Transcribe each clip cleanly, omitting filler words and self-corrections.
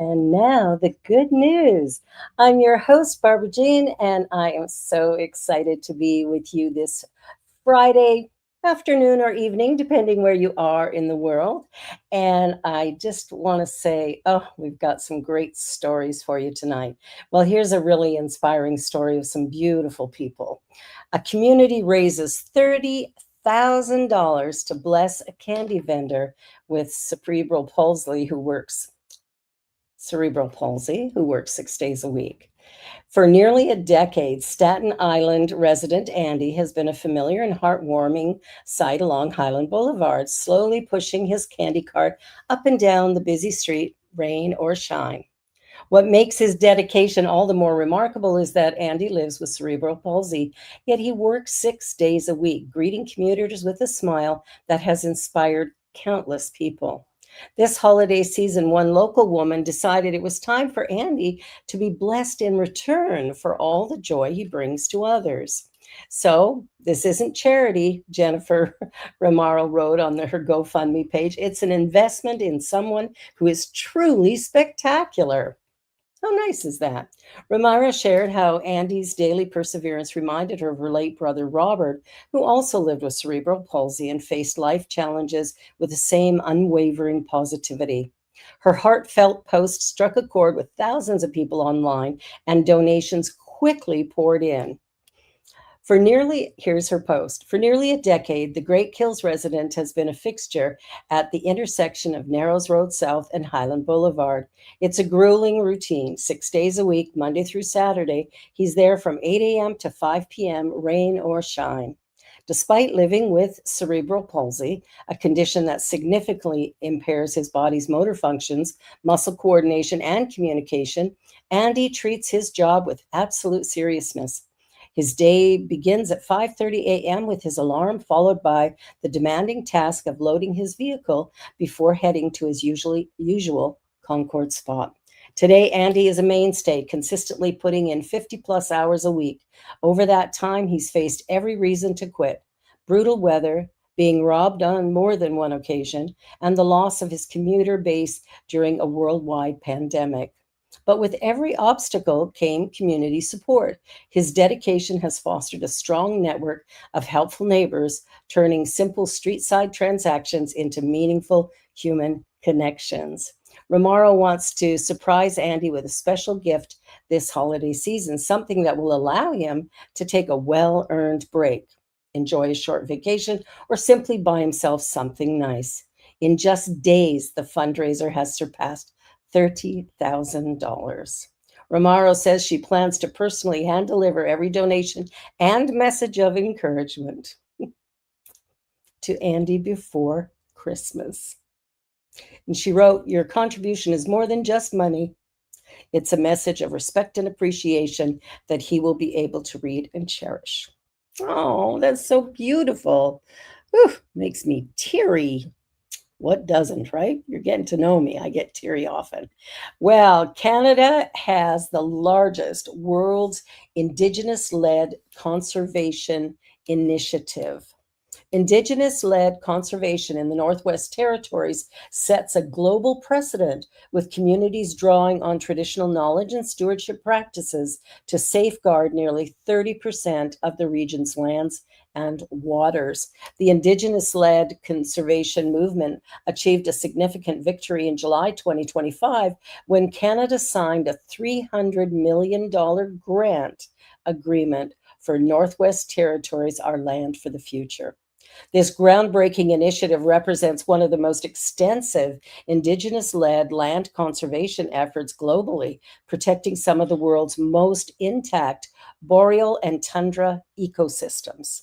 And now the good news. I'm your host, Barbara Jean, and I am so excited to be with you this Friday afternoon or evening, depending where you are in the world. And I just want to say, oh, we've got some great stories for you tonight. Well, here's a really inspiring story of some beautiful people. A community raises $30,000 to bless a candy vendor with cerebral palsy who works 6 days a week. For nearly a decade, Staten Island resident Andy has been a familiar and heartwarming sight along Highland Boulevard, slowly pushing his candy cart up and down the busy street, rain or shine. What makes his dedication all the more remarkable is that Andy lives with cerebral palsy, yet he works 6 days a week, greeting commuters with a smile that has inspired countless people. This holiday season, one local woman decided it was time for Andy to be blessed in return for all the joy he brings to others. So, this isn't charity, Jennifer Romaro wrote on her GoFundMe page. It's an investment in someone who is truly spectacular. How nice is that? Ramira shared how Andy's daily perseverance reminded her of her late brother Robert, who also lived with cerebral palsy and faced life challenges with the same unwavering positivity. Her heartfelt post struck a chord with thousands of people online, and donations quickly poured in. Here's her post. For nearly a decade, the Great Kills resident has been a fixture at the intersection of Narrows Road South and Highland Boulevard. It's a grueling routine, 6 days a week, Monday through Saturday. He's there from 8 a.m. to 5 p.m., rain or shine. Despite living with cerebral palsy, a condition that significantly impairs his body's motor functions, muscle coordination, and communication, Andy treats his job with absolute seriousness. His day begins at 5:30 a.m. with his alarm, followed by the demanding task of loading his vehicle before heading to his usual Concord spot. Today, Andy is a mainstay, consistently putting in 50 plus hours a week. Over that time, he's faced every reason to quit: brutal weather, being robbed on more than one occasion, and the loss of his commuter base during a worldwide pandemic. But with every obstacle came community support. His dedication has fostered a strong network of helpful neighbors, turning simple street side transactions into meaningful human connections. Romaro wants to surprise Andy with a special gift this holiday season, something that will allow him to take a well earned break, enjoy a short vacation, or simply buy himself something nice. In just days, the fundraiser has surpassed $30,000. Romaro says she plans to personally hand deliver every donation and message of encouragement to Andy before Christmas. And she wrote, "Your contribution is more than just money. It's a message of respect and appreciation that he will be able to read and cherish." Oh, that's so beautiful. Whew, makes me teary. What doesn't, right? You're getting to know me. I get teary often. Well, Canada has the largest world's Indigenous led conservation initiative. Indigenous led conservation in the Northwest Territories sets a global precedent, with communities drawing on traditional knowledge and stewardship practices to safeguard nearly 30% of the region's lands and waters. The Indigenous led conservation movement achieved a significant victory in July 2025 when Canada signed a $300 million grant agreement for Northwest Territories, Our Land for the Future. This groundbreaking initiative represents one of the most extensive Indigenous led land conservation efforts globally, protecting some of the world's most intact boreal and tundra ecosystems.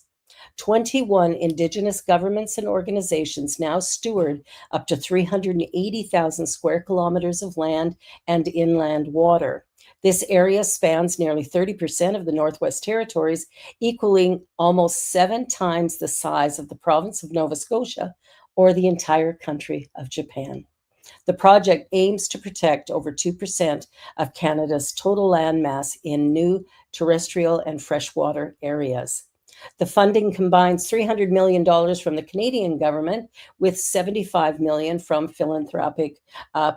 21 Indigenous governments and organizations now steward up to 380,000 square kilometers of land and inland water. This area spans nearly 30% of the Northwest Territories, equaling almost 7 times the size of the province of Nova Scotia or the entire country of Japan. The project aims to protect over 2% of Canada's total land mass in new terrestrial and freshwater areas. The funding combines $300 million from the Canadian government with $75 million from philanthropic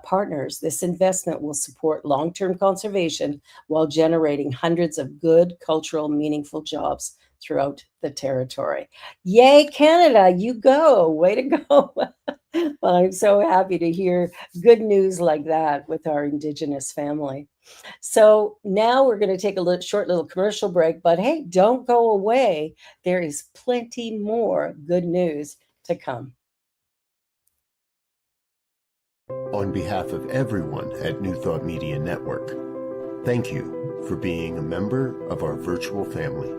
partners. This investment will support long-term conservation while generating hundreds of good, cultural, meaningful jobs throughout the territory. Yay, Canada, you go. Way to go. Well, I'm so happy to hear good news like that with our Indigenous family. So now we're going to take a short little commercial break, but hey, don't go away. There is plenty more good news to come. On behalf of everyone at New Thought Media Network, thank you for being a member of our virtual family.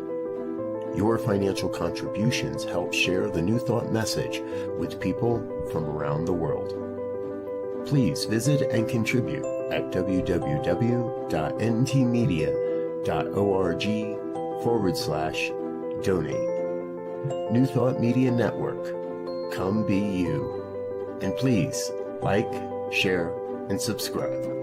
Your financial contributions help share the New Thought message with people from around the world. Please visit and contribute at www.ntmedia.org/donate. New Thought Media Network, come be you. And please like, share, and subscribe.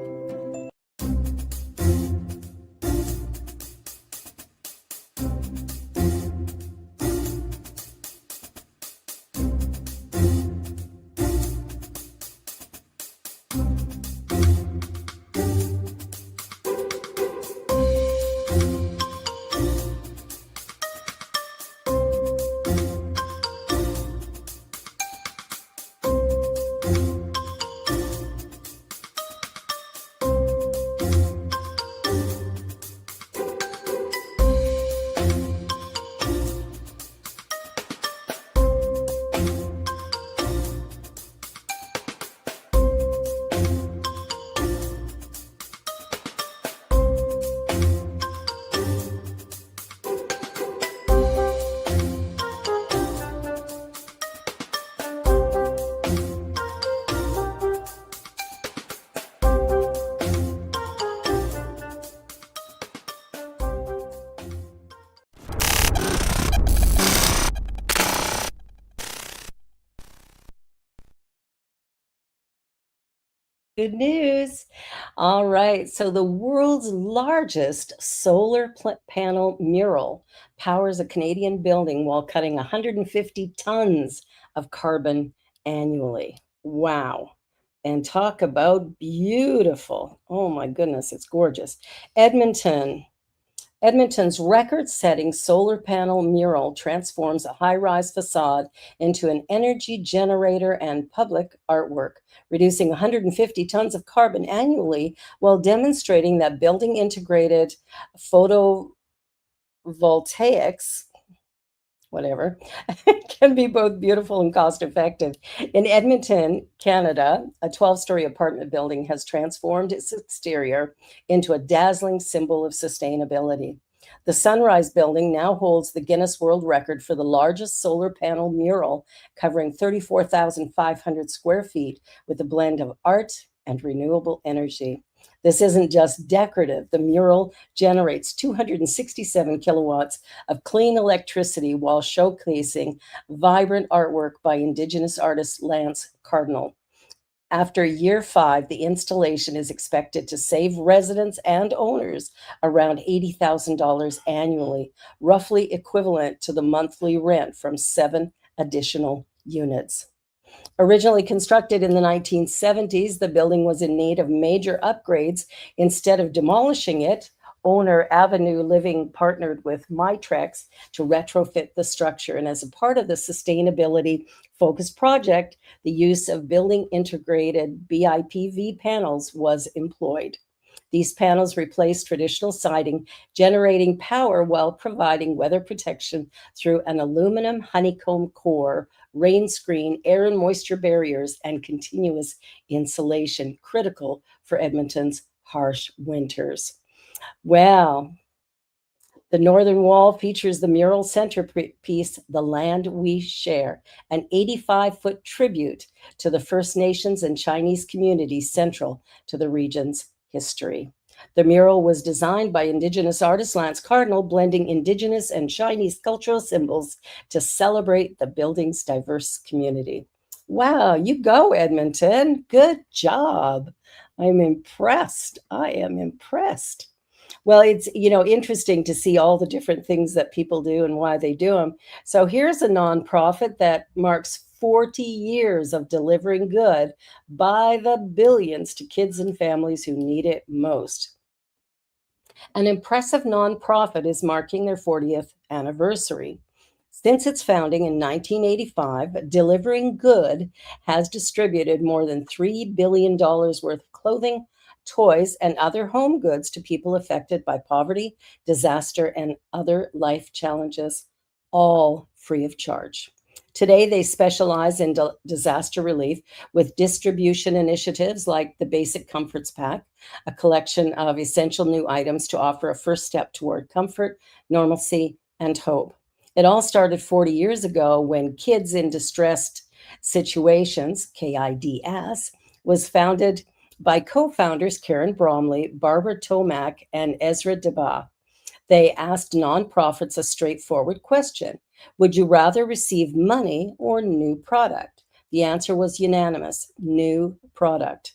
Good news. All right. So, the world's largest solar panel mural powers a Canadian building while cutting 150 tons of carbon annually. Wow. And talk about beautiful. Oh, my goodness. It's gorgeous. Edmonton. Edmonton's record-setting solar panel mural transforms a high-rise facade into an energy generator and public artwork, reducing 150 tons of carbon annually while demonstrating that building integrated photovoltaics, whatever, can be both beautiful and cost effective. In Edmonton, Canada, a 12-story apartment building has transformed its exterior into a dazzling symbol of sustainability. The Sunrise building now holds the Guinness World Record for the largest solar panel mural, covering 34,500 square feet with a blend of art and renewable energy. This isn't just decorative. The mural generates 267 kilowatts of clean electricity while showcasing vibrant artwork by Indigenous artist Lance Cardinal. After year 5, the installation is expected to save residents and owners around $80,000 annually, roughly equivalent to the monthly rent from 7 additional units. Originally constructed in the 1970s, the building was in need of major upgrades. Instead of demolishing it, owner Avenue Living partnered with Mitrex to retrofit the structure. And as a part of the sustainability focused project, the use of building integrated BIPV panels was employed. These panels replace traditional siding, generating power while providing weather protection through an aluminum honeycomb core, rain screen, air and moisture barriers, and continuous insulation, critical for Edmonton's harsh winters. Well, the northern wall features the mural centerpiece, The Land We Share, an 85-foot tribute to the First Nations and Chinese communities central to the region's history. The mural was designed by Indigenous artist Lance Cardinal, blending Indigenous and Chinese cultural symbols to celebrate the building's diverse community. Wow, you go, Edmonton. Good job. I'm impressed. I am impressed. Well, it's, interesting to see all the different things that people do and why they do them. So here's a nonprofit that marks 40 years of delivering good by the billions to kids and families who need it most. An impressive nonprofit is marking their 40th anniversary. Since its founding in 1985, Delivering Good has distributed more than $3 billion worth of clothing, toys, and other home goods to people affected by poverty, disaster, and other life challenges, all free of charge. Today, they specialize in disaster relief with distribution initiatives like the Basic Comforts Pack, a collection of essential new items to offer a first step toward comfort, normalcy, and hope. It all started 40 years ago when Kids in Distressed Situations, KIDS, was founded by co founders Karen Bromley, Barbara Tomac, and Ezra Deba. They asked nonprofits a straightforward question: would you rather receive money or new product? The answer was unanimous: new product.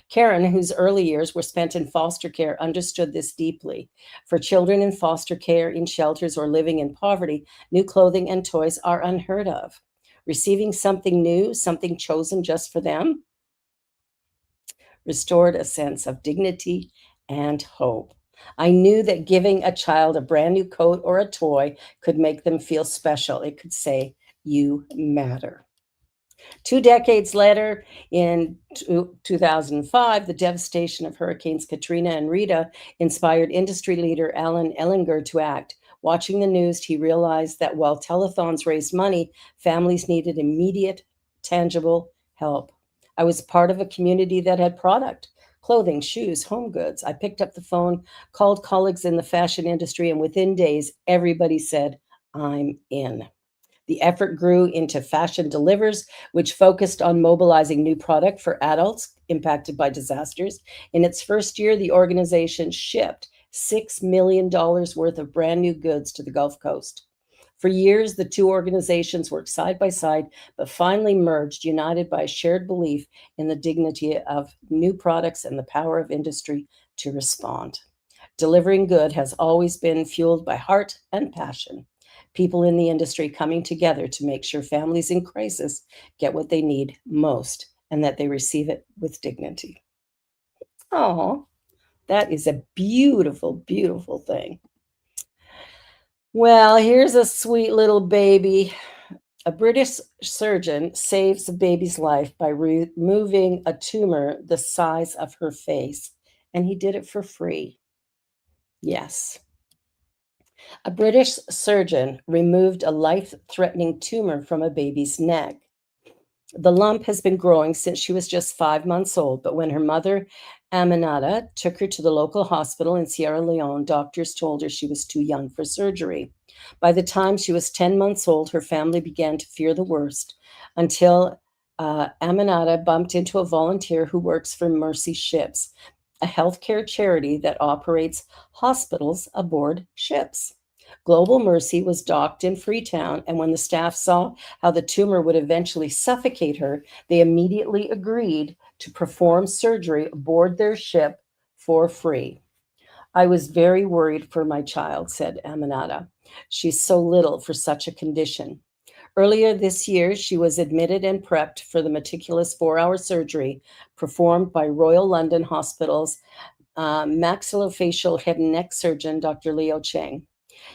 Karen, whose early years were spent in foster care, understood this deeply. For children in foster care, in shelters, or living in poverty, new clothing and toys are unheard of. Receiving something new, something chosen just for them, restored a sense of dignity and hope. I knew that giving a child a brand new coat or a toy could make them feel special. It could say, "You matter." 2 decades later, in 2005, the devastation of Hurricanes Katrina and Rita inspired industry leader Alan Ellinger to act. Watching the news, he realized that while telethons raised money, families needed immediate, tangible help. I was part of a community that had product: clothing, shoes, home goods. I picked up the phone, called colleagues in the fashion industry, and within days, everybody said, "I'm in." The effort grew into Fashion Delivers, which focused on mobilizing new product for adults impacted by disasters. In its first year, the organization shipped $6 million worth of brand new goods to the Gulf Coast. For years, the two organizations worked side by side, but finally merged, united by a shared belief in the dignity of new products and the power of industry to respond. Delivering good has always been fueled by heart and passion. People in the industry coming together to make sure families in crisis get what they need most and that they receive it with dignity. Oh, that is a beautiful, beautiful thing. Well, here's a sweet little baby. A British surgeon saves a baby's life by removing a tumor the size of her face, and he did it for free. Yes. A British surgeon removed a life threatening tumor from a baby's neck. The lump has been growing since she was just 5 months old, but when her mother, Aminata, took her to the local hospital in Sierra Leone, doctors told her she was too young for surgery. By the time she was 10 months old, her family began to fear the worst until Aminata bumped into a volunteer who works for Mercy Ships, a healthcare charity that operates hospitals aboard ships. Global Mercy was docked in Freetown, and when the staff saw how the tumor would eventually suffocate her, they immediately agreed to perform surgery aboard their ship for free. I was very worried for my child, said Aminata. She's so little for such a condition. Earlier this year, she was admitted and prepped for the meticulous 4-hour surgery performed by Royal London Hospital's maxillofacial head and neck surgeon, Dr. Leo Cheng.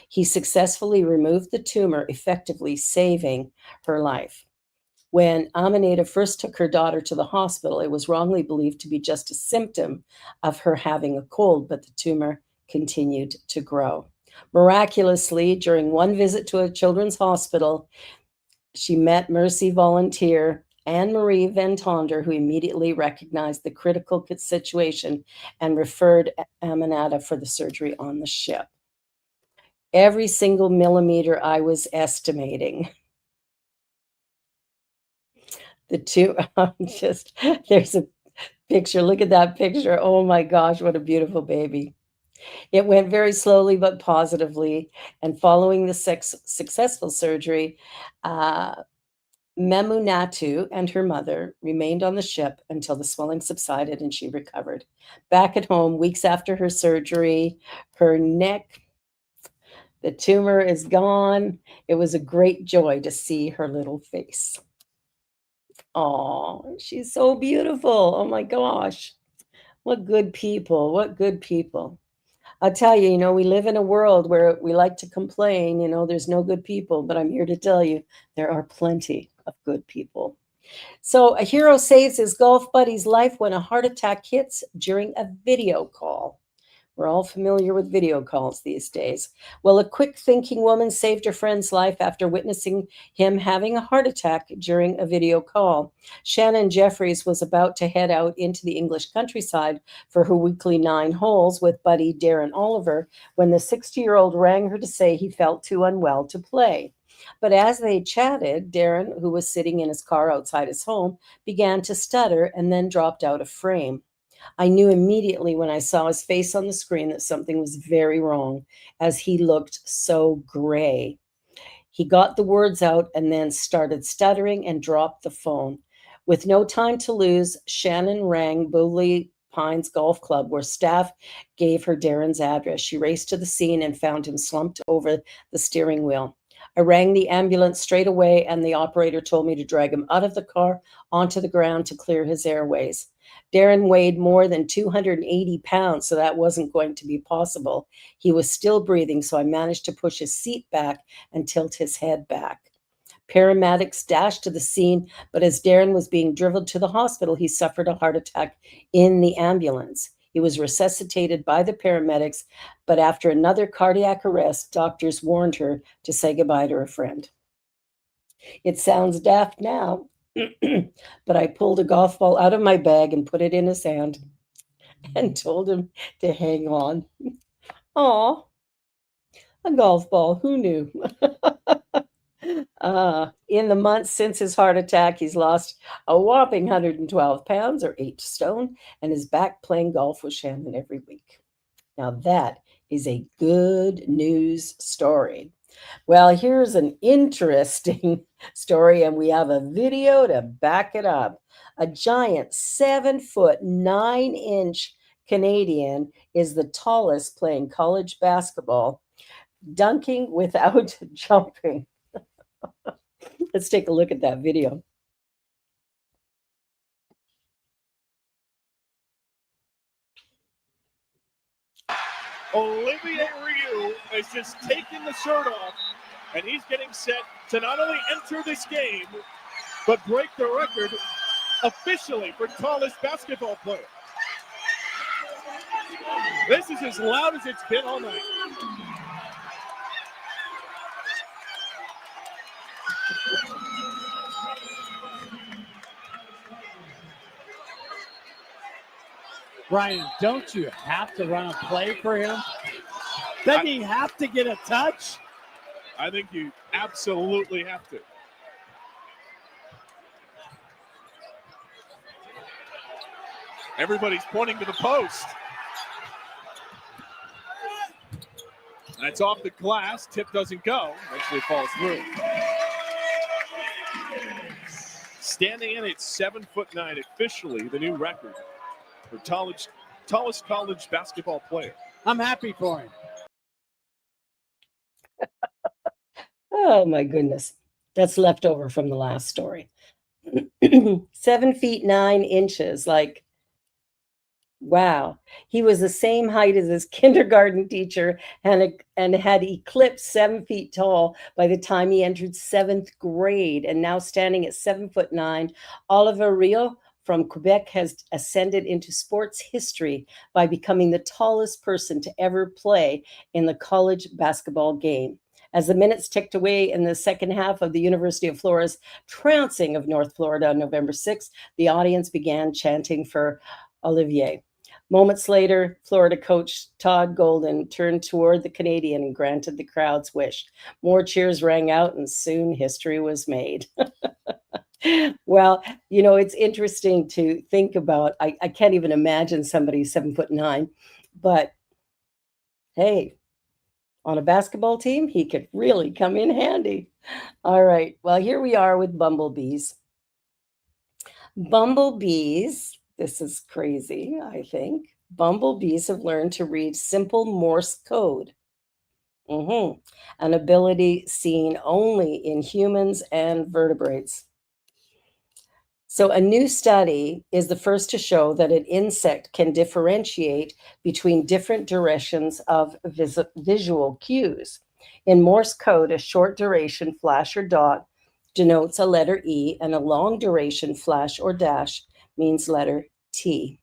He successfully removed the tumor, effectively saving her life. When Aminata first took her daughter to the hospital, it was wrongly believed to be just a symptom of her having a cold, but the tumor continued to grow. Miraculously, during one visit to a children's hospital, she met Mercy volunteer Anne Marie Van Tonder, who immediately recognized the critical situation and referred Aminata for the surgery on the ship. Every single millimeter I was estimating. The two, just, there's a picture. Look at that picture. Oh my gosh, what a beautiful baby. It went very slowly but positively. And following the successful surgery, uh, Memunatu and her mother remained on the ship until the swelling subsided and she recovered. Back at home, weeks after her surgery, her neck, the tumor is gone. It was a great joy to see her little face. Oh, she's so beautiful. Oh my gosh. What good people. What good people. I'll tell you, we live in a world where we like to complain, there's no good people, but I'm here to tell you there are plenty of good people. So, a hero saves his golf buddy's life when a heart attack hits during a video call. We're all familiar with video calls these days. Well, a quick thinking woman saved her friend's life after witnessing him having a heart attack during a video call. Shannon Jeffries was about to head out into the English countryside for her weekly 9 holes with buddy Darren Oliver when the 60-year-old rang her to say he felt too unwell to play. But as they chatted, Darren, who was sitting in his car outside his home, began to stutter and then dropped out of frame. I knew immediately when I saw his face on the screen that something was very wrong, as he looked so gray. He got the words out and then started stuttering and dropped the phone. With no time to lose, Shannon rang Bowley Pines Golf Club, where staff gave her Darren's address. She raced to the scene and found him slumped over the steering wheel. I rang the ambulance straight away, and the operator told me to drag him out of the car onto the ground to clear his airways. Darren weighed more than 280 pounds, so that wasn't going to be possible. He was still breathing, so I managed to push his seat back and tilt his head back. Paramedics dashed to the scene, but as Darren was being driven to the hospital, he suffered a heart attack in the ambulance. He was resuscitated by the paramedics, but after another cardiac arrest, doctors warned her to say goodbye to her friend. It sounds daft now, but I pulled a golf ball out of my bag and put it in his hand and told him to hang on. Aw, a golf ball, who knew? In the months since his heart attack, he's lost a whopping 112 pounds or 8 stone and is back playing golf with Shannon every week. Now, that is a good news story. Well, here's an interesting story, and we have a video to back it up. A giant 7'9" Canadian is the tallest playing college basketball, dunking without jumping. Let's take a look at that video. Olivier Rioux has just taken the shirt off, and he's getting set to not only enter this game, but break the record officially for tallest basketball player. This is as loud as it's been all night. Brian, don't you have to run a play for him? Doesn't he have to get a touch? I think you absolutely have to. Everybody's pointing to the post. That's off the glass. Tip doesn't go. Actually falls through. Standing in at 7'9", officially the new record for tallest college basketball player. I'm happy for him. Oh my goodness. That's left over from the last story. 7'9". Like, wow. He was the same height as his kindergarten teacher and had eclipsed 7 feet tall by the time he entered 7th grade. And now standing at 7'9", Olivier Rioux from Quebec has ascended into sports history by becoming the tallest person to ever play in the college basketball game. As the minutes ticked away in the second half of the University of Florida's trouncing of North Florida on November 6th, the audience began chanting for Olivier. Moments later, Florida coach Todd Golden turned toward the Canadian and granted the crowd's wish. More cheers rang out, and soon history was made. Well, it's interesting to think about. I can't even imagine somebody 7'9", but hey, On a basketball team, he could really come in handy. All right, well, here we are with bumblebees. Bumblebees, this is crazy, I think. Bumblebees have learned to read simple Morse code. An ability seen only in humans and vertebrates. So, a new study is the first to show that an insect can differentiate between different directions of visual cues. In Morse code, a short duration flash or dot denotes a letter E, and a long duration flash or dash means letter T.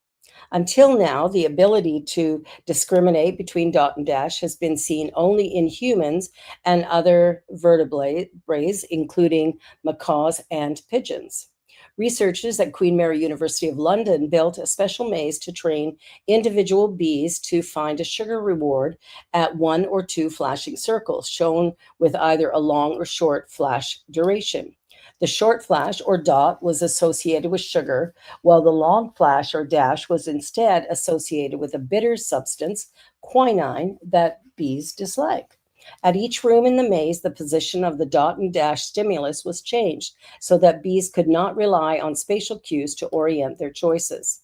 Until now, the ability to discriminate between dot and dash has been seen only in humans and other vertebrates, including macaws and pigeons. Researchers at Queen Mary University of London built a special maze to train individual bees to find a sugar reward at one or two flashing circles, shown with either a long or short flash duration. The short flash or dot was associated with sugar, while the long flash or dash was instead associated with a bitter substance, quinine, that bees dislike. At each room in the maze, the position of the dot and dash stimulus was changed so that bees could not rely on spatial cues to orient their choices.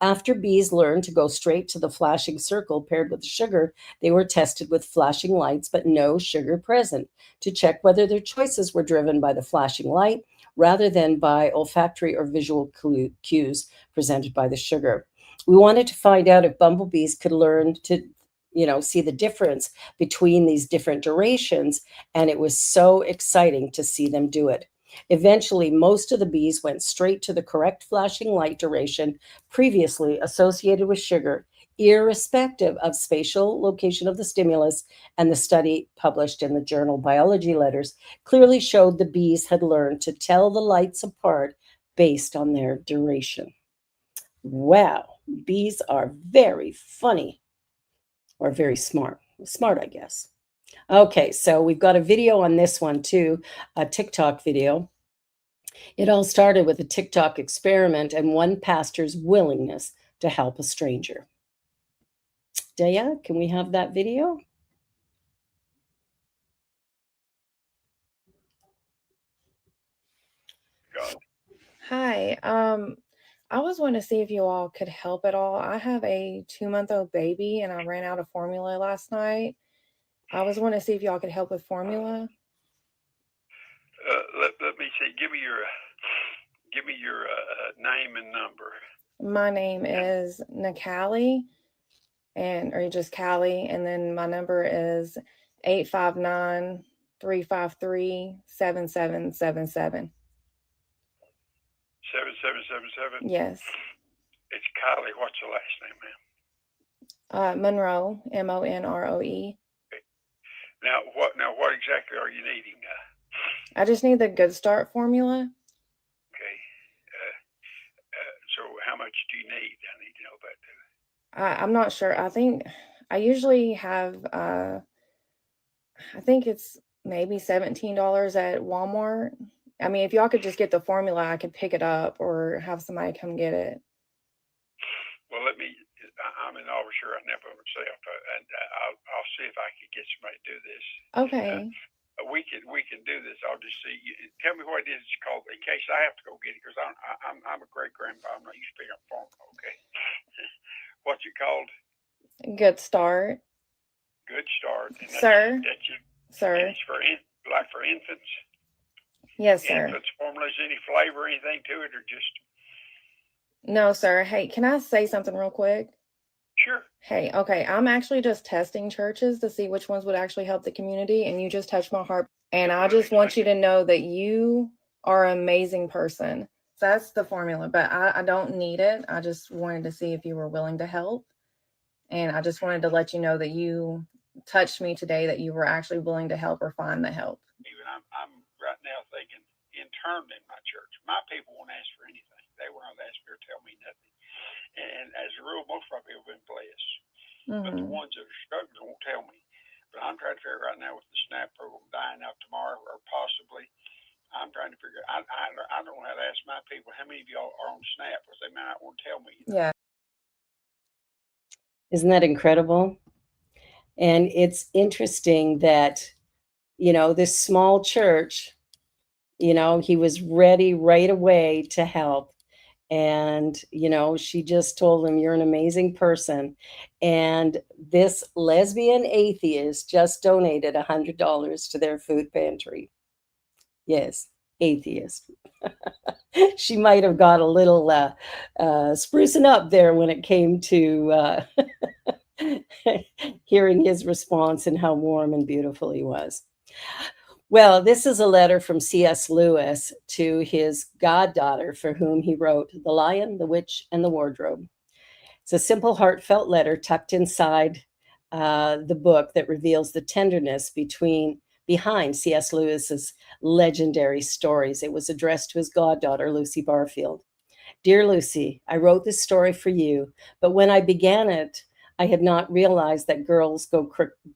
After bees learned to go straight to the flashing circle paired with the sugar, they were tested with flashing lights but no sugar present to check whether their choices were driven by the flashing light rather than by olfactory or visual cues presented by the sugar. We wanted to find out if bumblebees could learn to see the difference between these different durations, and it was so exciting to see them do it. Eventually, most of the bees went straight to the correct flashing light duration previously associated with sugar, irrespective of spatial location of the stimulus, and the study published in the journal Biology Letters clearly showed the bees had learned to tell the lights apart based on their duration. Wow, bees are very funny, or very smart. Smart, I guess. Okay, so we've got a video on this one too, a TikTok video. It all started with a TikTok experiment and one pastor's willingness to help a stranger. Daya, can we have that video? Hi. I was wanting to see if you all could help at all. I have a 2-month-old baby and I ran out of formula last night. I was wanting to see if y'all could help with formula. Let me see. Give me your name and number. My name is Nakali, or just Callie, and then my number is 859-353-7777. 7777. Yes. It's Kylie. What's the last name, ma'am? Monroe, Monroe. Okay. Now what exactly are you needing? I just need the Good Start formula. Okay. So how much do you need? I need to know about that. I'm not sure. I think I usually have, I think it's maybe $17 at Walmart. I mean, if y'all could just get the formula, I could pick it up or have somebody come get it. Well, I'm an officer right now by myself, and I'll see if I can get somebody to do this. Okay. We can do this. I'll just see. Tell me what it is it's called in case I have to go get it because I'm a great grandpa. I'm not used to being on farm. Okay. What's it called? Good Start. Good Start. And Sir. Sir. It's for infants. Yes, sir. Infants formulas, any flavor, anything to it, or just? No, sir. Hey, can I say something real quick? Sure. Hey, okay. I'm actually just testing churches to see which ones would actually help the community, and you just touched my heart. And I just want you to know that you are an amazing person. So that's the formula, but I don't need it. I just wanted to see if you were willing to help. And I just wanted to let you know that you touched me today, that you were actually willing to help or find the help. Even I'm right now thinking internally in my church, my people won't ask for anything. They won't ask me or tell me nothing. And as a rule, most of my people have been blessed. Mm-hmm. But the ones that are struggling won't tell me. But I'm trying to figure right now with the SNAP program dying out tomorrow or possibly, I'm trying to figure I don't know how to ask my people how many of y'all are on SNAP because they might not want to tell me. Yeah. Isn't that incredible? And it's interesting that, this small church, he was ready right away to help. And, she just told him, "You're an amazing person." And this lesbian atheist just donated $100 to their food pantry. Yes, atheist. She might have got a little sprucing up there when it came to hearing his response and how warm and beautiful he was. Well, this is a letter from C.S. Lewis to his goddaughter, for whom he wrote The Lion, the Witch, and the Wardrobe. It's a simple, heartfelt letter tucked inside the book that reveals the tenderness behind C.S. Lewis's legendary stories. It was addressed to his goddaughter, Lucy Barfield. "Dear Lucy, I wrote this story for you, but when I began it, I had not realized that girls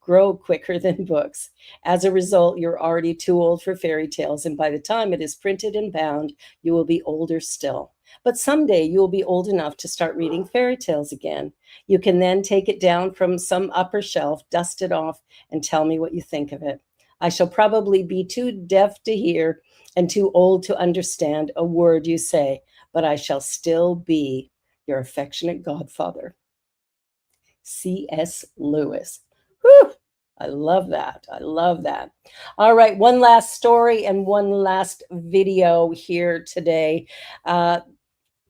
grow quicker than books. As a result, you're already too old for fairy tales, and by the time it is printed and bound, you will be older still. But someday you will be old enough to start reading fairy tales again. You can then take it down from some upper shelf, dust it off, and tell me what you think of it. I shall probably be too deaf to hear and too old to understand a word you say, but I shall still be your affectionate godfather." C.S. Lewis. Whew, I love that. I love that. All right, one last story and one last video here today.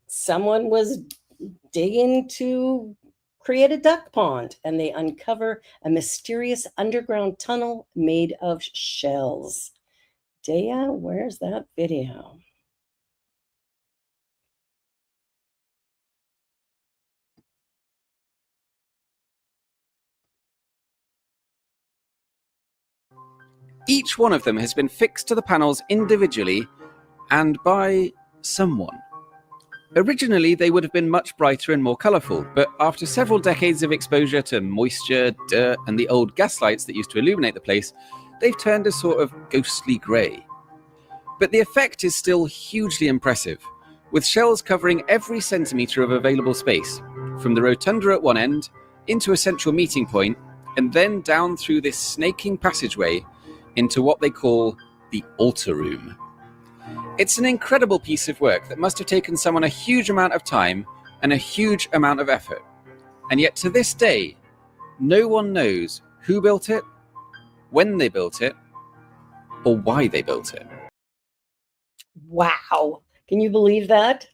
Someone was digging to create a duck pond, and they uncover a mysterious underground tunnel made of shells. Dea, where's that video? Each one of them has been fixed to the panels individually and by someone. Originally, they would have been much brighter and more colourful, but after several decades of exposure to moisture, dirt, and the old gas lights that used to illuminate the place, they've turned a sort of ghostly grey. But the effect is still hugely impressive, with shells covering every centimetre of available space, from the rotunda at one end, into a central meeting point, and then down through this snaking passageway into what they call the altar room. It's an incredible piece of work that must have taken someone a huge amount of time and a huge amount of effort. And yet to this day, no one knows who built it, when they built it, or why they built it. Wow. Can you believe that?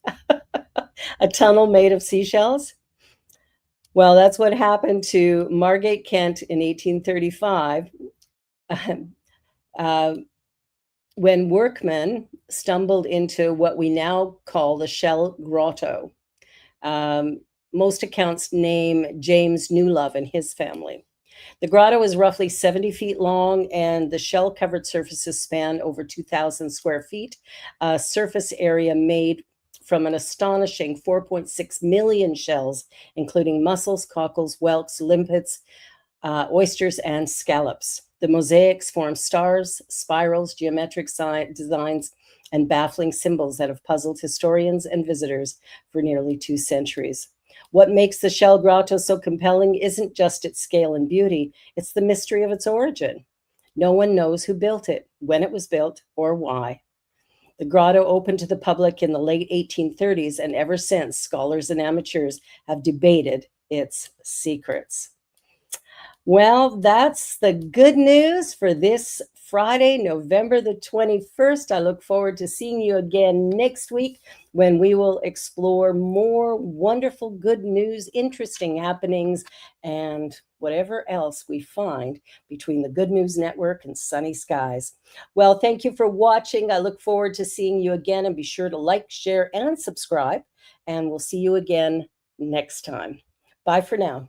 A tunnel made of seashells? Well, that's what happened to Margate Kent in 1835. When workmen stumbled into what we now call the Shell Grotto. Most accounts name James Newlove and his family. The grotto is roughly 70 feet long, and the shell-covered surfaces span over 2,000 square feet, a surface area made from an astonishing 4.6 million shells, including mussels, cockles, whelks, limpets, oysters, and scallops. The mosaics form stars, spirals, geometric designs, and baffling symbols that have puzzled historians and visitors for nearly 2 centuries. What makes the Shell Grotto so compelling isn't just its scale and beauty, it's the mystery of its origin. No one knows who built it, when it was built, or why. The grotto opened to the public in the late 1830s, and ever since, scholars and amateurs have debated its secrets. Well, that's the good news for this Friday, November the 21st. I look forward to seeing you again next week when we will explore more wonderful good news, interesting happenings, and whatever else we find between the Good News Network and Sunny Skies. Well, thank you for watching. I look forward to seeing you again, and be sure to like, share, and subscribe, and we'll see you again next time. Bye for now.